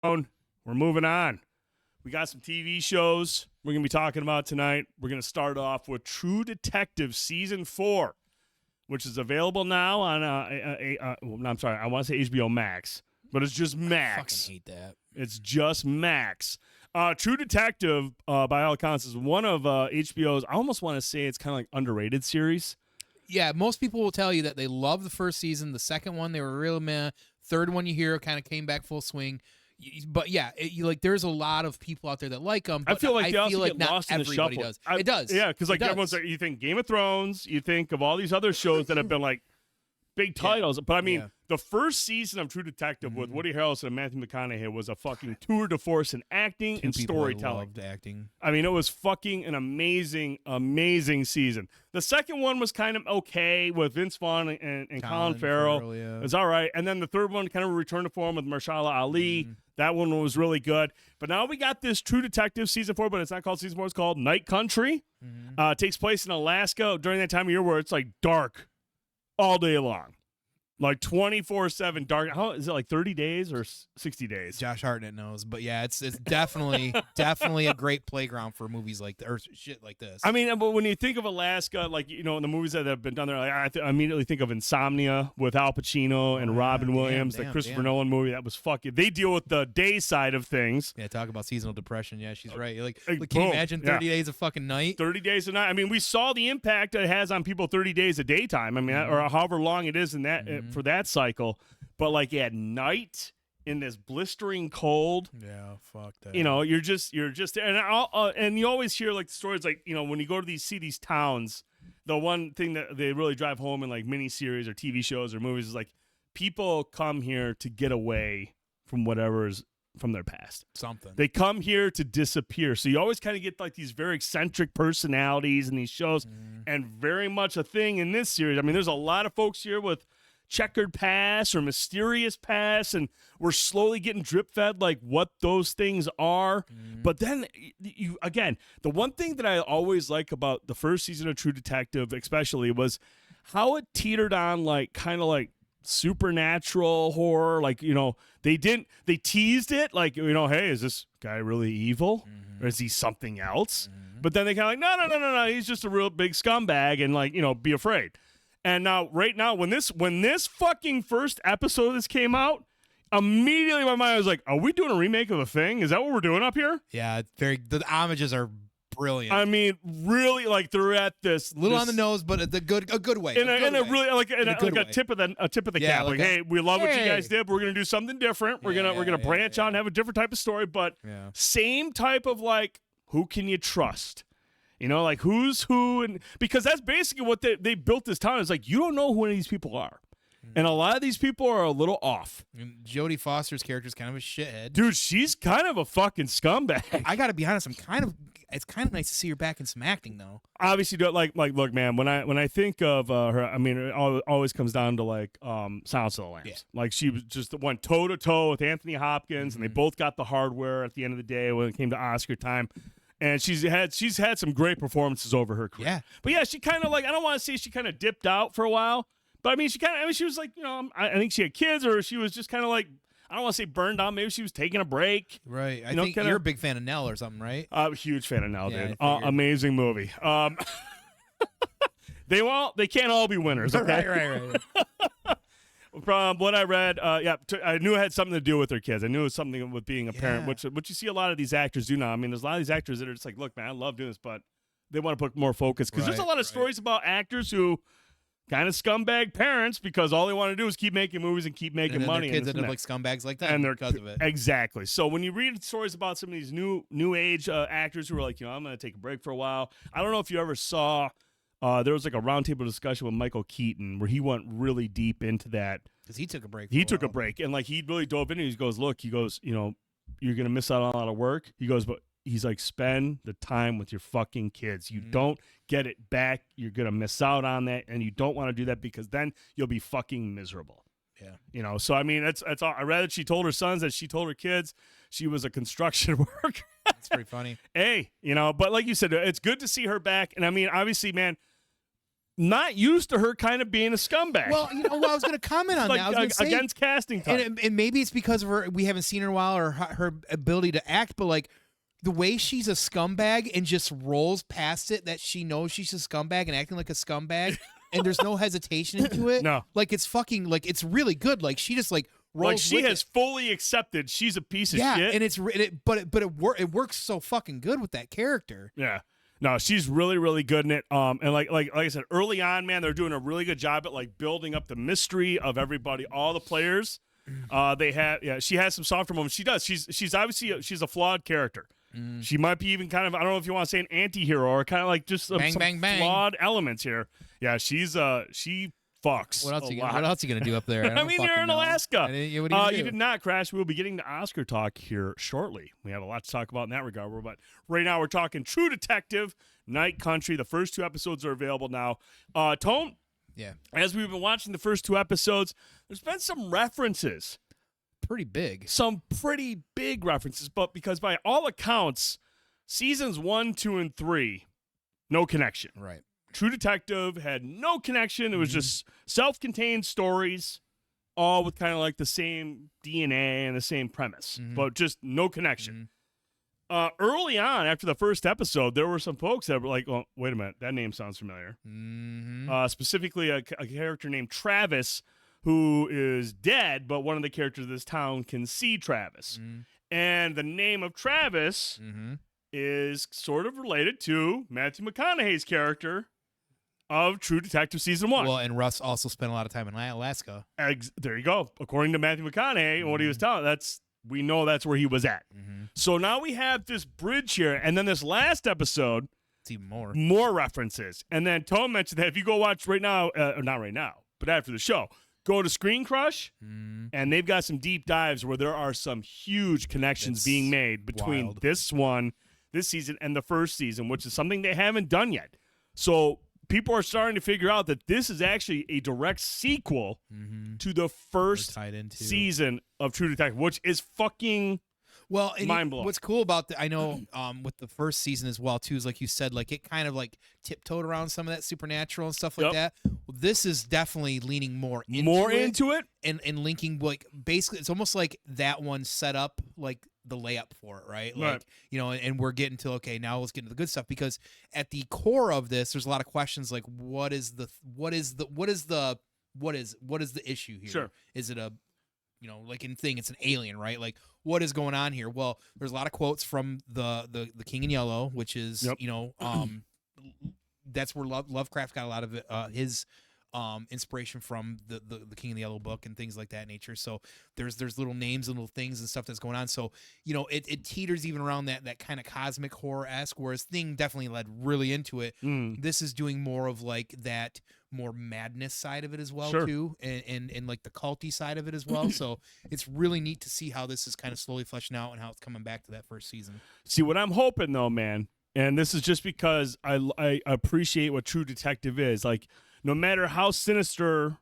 We're moving on. We got some TV shows we're going to be talking about tonight. We're going to start off with True Detective Season 4, which is available now on, I'm sorry, I want to say HBO Max, but it's just Max. I fucking hate that. It's just Max. True Detective, by all accounts, is one of HBO's, I almost want to say it's kind of like underrated series. Yeah, most people will tell you that they love the first season. The second one, they were real meh. Third one, you hear, kind of came back full swing. But yeah, there's a lot of people out there that like them. But I feel like they also get not lost in the everybody shuffle. does. It does. Yeah, because like everyone's like, you think Game of Thrones, you think of all these other shows that have been like big titles. But I mean, the first season of True Detective with Woody Harrelson and Matthew McConaughey was a fucking tour de force in acting and storytelling. Loved acting. I mean, it was fucking an amazing, amazing season. The second one was kind of okay with Vince Vaughn and Colin Farrell. Yeah. It was all right. And then the third one kind of returned to form with Mahershala Ali. That one was really good. But now we got this True Detective Season 4, but it's not called Season 4. It's called Night Country. It takes place in Alaska during that time of year where it's like dark all day long. Like 24/7 dark. How is it, like 30 days or 60 days? Josh Hartnett knows, but yeah, it's definitely a great playground for movies like or shit like this. I mean, but when you think of Alaska, like in the movies that have been done there, like, I immediately think of Insomnia with Al Pacino and Robin Williams, the Christopher Nolan movie. That was fucking. They deal with the day side of things. Yeah, talk about seasonal depression. Yeah, she's right. Like can boom. you imagine 30 days of fucking night? 30 days a night. I mean, we saw the impact it has on people 30 days of daytime. I mean, or however long it is in that for that cycle. But like at night in this blistering cold, yeah, fuck that. You're just and you always hear like stories like when you go to see these towns, the one thing that they really drive home in like miniseries or TV shows or movies is like people come here to get away from whatever is from their past. Something. They come here to disappear. So you always kind of get like these very eccentric personalities in these shows, and very much a thing in this series. I mean, there's a lot of folks here with checkered past or mysterious past, and we're slowly getting drip fed like what those things are. But then the one thing that I always like about the first season of True Detective especially was how it teetered on like kind of like supernatural horror. Like they teased it like hey, is this guy really evil or is he something else? But then they kind of like no, he's just a real big scumbag, and like be afraid. And now, right now, when this fucking first episode of this came out, immediately my mind was like, "Are we doing a remake of The Thing? Is that what we're doing up here?" Yeah, the homages are brilliant. I mean, really, like they're at this little on the nose, but a good way. In a tip of the cap. Like, hey, we love what you guys did. But we're gonna do something different. We're gonna branch out and have a different type of story, but same type of like, who can you trust? Like who's who, and because that's basically what they built this town. Is like you don't know who any of these people are, and a lot of these people are a little off. And Jodie Foster's character is kind of a shithead, dude. She's kind of a fucking scumbag. I gotta be honest. It's kind of nice to see her back in some acting, though. Obviously, like look, man. When I think of her, I mean, it always comes down to like Silence of the Lambs. Yeah. Like she was just went toe to toe with Anthony Hopkins, and they both got the hardware at the end of the day when it came to Oscar time. And she's had some great performances over her career. Yeah. But yeah, she kind of like, I don't want to say she kind of dipped out for a while, but I mean, she was like, I think she had kids, or she was just kind of like, I don't want to say burned out. Maybe she was taking a break. Right. I think you're a big fan of Nell or something, right? I'm a huge fan of Nell, dude. Amazing movie. They can't all be winners. Okay? Right. From what I read, I knew it had something to do with their kids. I knew it was something with being a parent, which you see a lot of these actors do now. I mean, there's a lot of these actors that are just like, look, man, I love doing this, but they want to put more focus. Because there's a lot of stories about actors who kind of scumbag parents because all they want to do is keep making movies and keep making money. Their kids end up like scumbags like that because of it. Exactly. So when you read stories about some of these new age actors who are like, I'm going to take a break for a while. I don't know if you ever saw... there was like a roundtable discussion with Michael Keaton where he went really deep into that. Because he took a break. He took a break, and like he really dove into it. He goes, you're going to miss out on a lot of work. He goes, but he's like, spend the time with your fucking kids. You don't get it back. You're going to miss out on that, and you don't want to do that because then you'll be fucking miserable. Yeah. So I mean, that's all. I read that she told her sons that she told her kids she was a construction worker. That's pretty funny. Hey, but like you said, it's good to see her back. And I mean, obviously, man, not used to her kind of being a scumbag. Well, I was going to comment on that. I was gonna say, against casting time. and maybe it's because of we haven't seen her in a while, or her ability to act, but like the way she's a scumbag and just rolls past it, that she knows she's a scumbag and acting like a scumbag, and there's no hesitation into it. No. Like it's fucking, like it's really good. Like she just like rolls. Like she has it. fully accepted she's a piece of shit. Yeah, and it works so fucking good with that character. Yeah. No, she's really, really good in it. And like I said, early on, man, they're doing a really good job at like building up the mystery of everybody, all the players. She has some softer moments. She does. She's obviously she's a flawed character. She might be even kind of, I don't know if you want to say an anti-hero or kind of like just some flawed elements here. Yeah, she fucks. What else are you gonna do up there? I mean, you're in Alaska. What You did not crash. We'll be getting to Oscar talk here shortly. We have a lot to talk about in that regard. But right now, we're talking True Detective, Night Country. The first 2 episodes are available now. Tone. Yeah. As we've been watching the first 2 episodes, there's been some references. Pretty big. Some pretty big references, but because by all accounts, seasons 1, 2, and 3, no connection. Right. True Detective had no connection. It was just self-contained stories, all with kind of like the same DNA and the same premise, but just no connection. Early on, after the first episode, there were some folks that were like, "Oh, wait a minute, that name sounds familiar." Specifically, a character named Travis, who is dead, but one of the characters of this town can see Travis. And the name of Travis is sort of related to Matthew McConaughey's character of True Detective Season 1. Well, and Russ also spent a lot of time in Alaska. There you go. According to Matthew McConaughey and what he was telling, we know that's where he was at. So now we have this bridge here, and then this last episode, it's even more references. And then Tom mentioned that if you go watch right now, or not right now, but after the show, go to Screen Crush, and they've got some deep dives where there are some huge connections being made between this season, and the first season, which is something they haven't done yet. So people are starting to figure out that this is actually a direct sequel to the first season of True Detective, which is fucking mind-blowing. What's cool about I know with the first season as well too, is like you said, like it kind of like tiptoed around some of that supernatural and stuff like that. Well, this is definitely leaning more into it and linking, like basically it's almost like that one set up like the layup for it, right? Like, and we're getting to, okay, now let's get into the good stuff, because at the core of this, there's a lot of questions like, what is the issue here? Sure. Is it a, like in Thing, it's an alien, right? Like, what is going on here? Well, there's a lot of quotes from the King in Yellow, which is, that's where Lovecraft got a lot of his inspiration from the King in the Yellow book and things like that nature. So there's little names and little things and stuff that's going on. So it teeters even around that kind of cosmic horror-esque, whereas Thing definitely led really into it. This is doing more of like that more madness side of it as well too, and like the culty side of it as well. So it's really neat to see how this is kind of slowly fleshing out and how it's coming back to that first season. See, what I'm hoping though, man, and this is just because I appreciate what True Detective is, like, no matter how sinister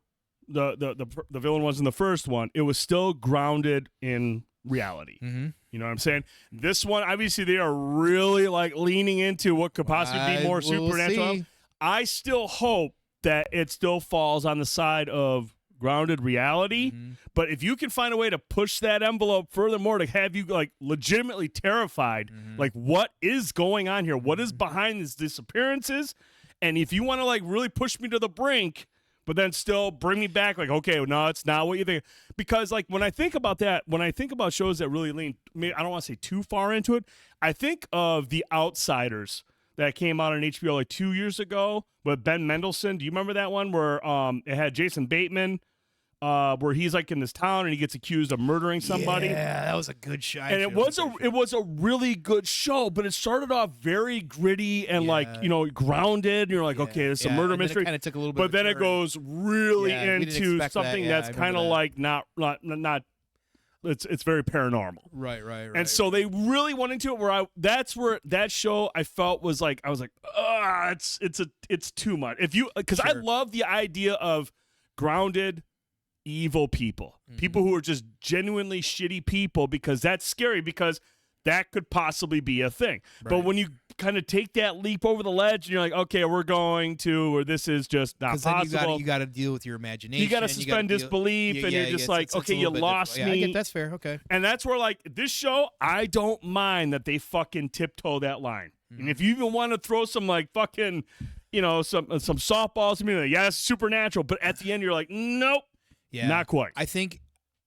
the villain was in the first one, it was still grounded in reality. You know what I'm saying? This one, obviously, they are really like leaning into what could possibly be more supernatural. I still hope that it still falls on the side of grounded reality. But if you can find a way to push that envelope furthermore to have you like legitimately terrified, like what is going on here? What is behind these disappearances? And if you want to like really push me to the brink, but then still bring me back, like, okay, no, it's not what you think. Because like when I think about that, when I think about shows that really lean, I don't want to say too far into it, I think of The Outsiders that came out on HBO like 2 years ago with Ben Mendelsohn. Do you remember that one where it had Jason Bateman, where he's like in this town and he gets accused of murdering somebody? Yeah, that was a good show. And it was a really good show, but it started off very gritty and like, grounded. And you're like, okay, it's a murder mystery. It kind of took a little bit, but then it goes really into something that's kind of like not. It's very paranormal. Right. And so they really went into it where that's where that show I felt was like, I was like, it's too much. Because I love the idea of grounded evil people, people who are just genuinely shitty people, because that's scary, because that could possibly be a thing. Right. But when you kind of take that leap over the ledge and you're like, okay, we're going to, or this is just not possible. You got to deal with your imagination. You got to suspend disbelief, and you're just like, okay, you lost me. Yeah, I get that's fair. Okay. And that's where, like, this show, I don't mind that they fucking tiptoe that line. Mm-hmm. And if you even want to throw some, like, fucking, some softballs to me, like, yeah, it's supernatural. But at the end, you're like, nope, not quite. I think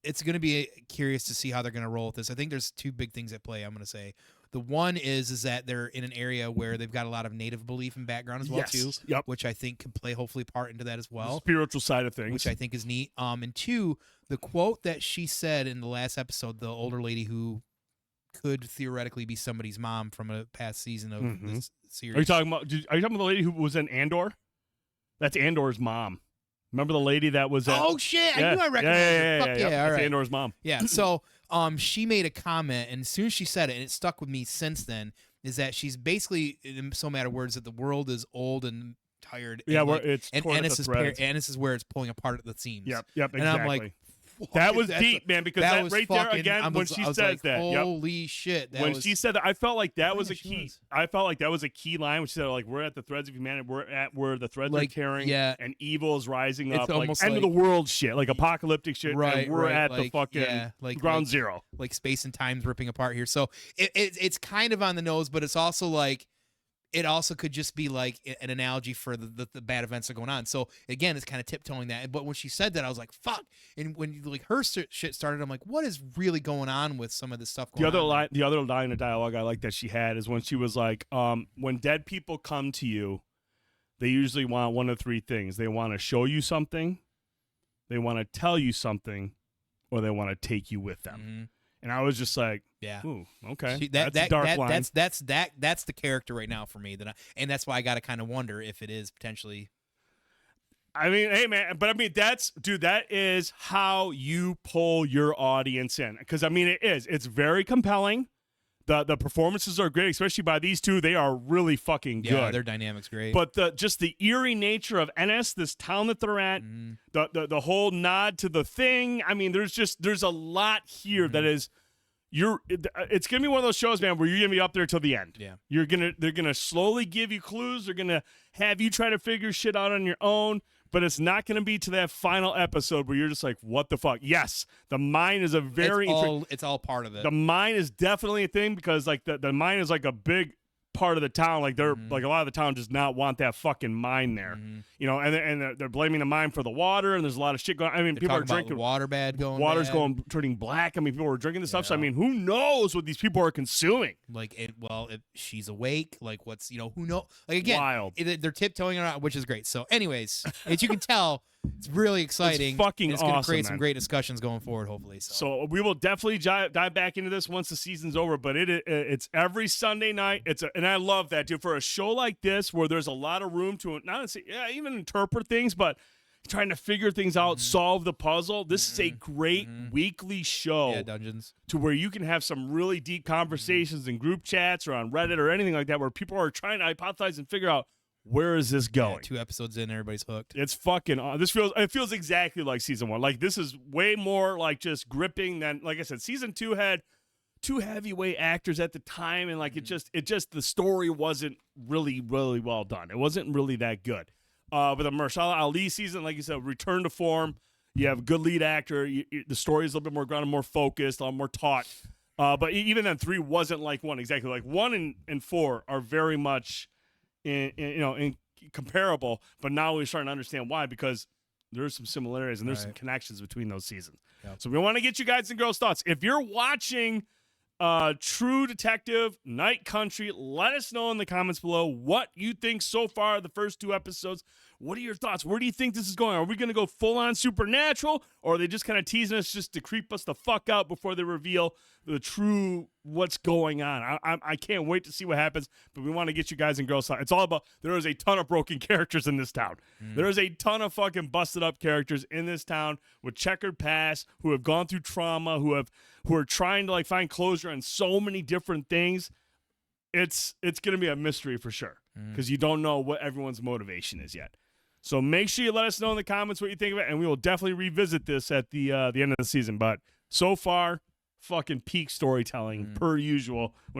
it's going to be curious to see how they're going to roll with this. I think there's two big things at play, I'm going to say. The one is that they're in an area where they've got a lot of native belief and background as well, too, which I think can play hopefully part into that as well. The spiritual side of things. Which I think is neat. And two, the quote that she said in the last episode, the older lady who could theoretically be somebody's mom from a past season of this series. Are you talking about the lady who was in Andor? That's Andor's mom. Remember the lady that was at... Oh, shit. I knew I recognized her. Fuck yeah. All That's right. Andor's mom. Yeah. So she made a comment, and as soon as she said it, and it stuck with me since then, is that she's basically, in so many words, that the world is old and tired. Yeah, and it's torn at the threads. Annis is where it's pulling apart at the seams. Yep, exactly. And I'm like, that was deep, man, because that right there again, when she says that, holy shit! When she said that, I felt like that was a key. I felt like that was a key line when she said, like, we're at the threads of humanity, we're at where the threads are tearing, and evil is rising up, like end of the world shit, like apocalyptic shit, right? And we're at the fucking ground zero, like space and time's ripping apart here. So it's kind of on the nose, but it's also like. It also could just be like an analogy for the bad events that are going on. So again, it's kind of tiptoeing that. But when she said that, I was like, "Fuck!" And when like her shit started, I'm like, "What is really going on with some of this stuff?" The other line of dialogue I like that she had is when she was like, "When dead people come to you, they usually want one of three things: they want to show you something, they want to tell you something, or they want to take you with them." Mm-hmm. And I was just like, yeah, ooh, okay. That's a dark line. That's the character right now for me. And that's why I got to kind of wonder if it is potentially. I mean, hey man, but I mean that is how you pull your audience in, because I mean it's very compelling. The performances are great, especially by these two. They are really fucking good. Yeah, their dynamic's great. But just the eerie nature of Ennis, this town that they're at, the whole nod to the thing. I mean, there's a lot here that is. It's gonna be one of those shows, man, where you're gonna be up there till the end. Yeah, they're gonna slowly give you clues. They're gonna have you try to figure shit out on your own. But it's not going to be to that final episode where you're just like, what the fuck? Yes, the mine is a very... It's all part of it. The mine is definitely a thing because like the mine is like a big part of the town. Like they're like a lot of the town does not want that fucking mine there. And they're blaming the mine for the water, and there's a lot of shit going on. I mean, people are drinking... water bad going Water's bad. turning black. I mean, people are drinking this stuff. So, I mean, who knows what these people are consuming? Like, if she's awake, like what's, who knows? Like, again, wild. They're tiptoeing around, which is great. So, anyways, as you can tell, it's really exciting. It's fucking it's awesome, going to create man. some great discussions going forward, hopefully. So we will definitely dive back into this once the season's over. But it's every Sunday night. And I love that, dude. For a show like this, where there's a lot of room to even interpret things, but trying to figure things out, solve the puzzle. This is a great weekly show. Yeah, Dungeons. To where you can have some really deep conversations in group chats or on Reddit or anything like that, where people are trying to hypothesize and figure out, where is this going? Yeah, 2 episodes in, everybody's hooked. It's fucking. It feels exactly like season 1. Like this is way more like just gripping than, like I said, season 2 had 2 heavyweight actors at the time, and like it just the story wasn't really well done. It wasn't really that good. But the Mahershala Ali season, like you said, return to form. You have a good lead actor. The story is a little bit more grounded, more focused, a lot more taut. But even then, 3 wasn't like 1 exactly. Like 1 and 4 are very much in comparable, but now we're starting to understand why, because there's some similarities and there's some connections between those seasons. Yep. So we want to get you guys and girls' thoughts. If you're watching True Detective Night Country, let us know in the comments below what you think so far the first 2 episodes. What are your thoughts? Where do you think this is going? Are we going to go full-on supernatural, or are they just kind of teasing us just to creep us the fuck out before they reveal the true what's going on? I can't wait to see what happens, but we want to get you guys and girls thoughts. It's all about, there is a ton of broken characters in this town. There is a ton of fucking busted up characters in this town with checkered past, who have gone through trauma, who are trying to like find closure on so many different things. It's going to be a mystery for sure, because you don't know what everyone's motivation is yet. So make sure you let us know in the comments what you think of it, and we will definitely revisit this at the end of the season. But so far, fucking peak storytelling per usual when it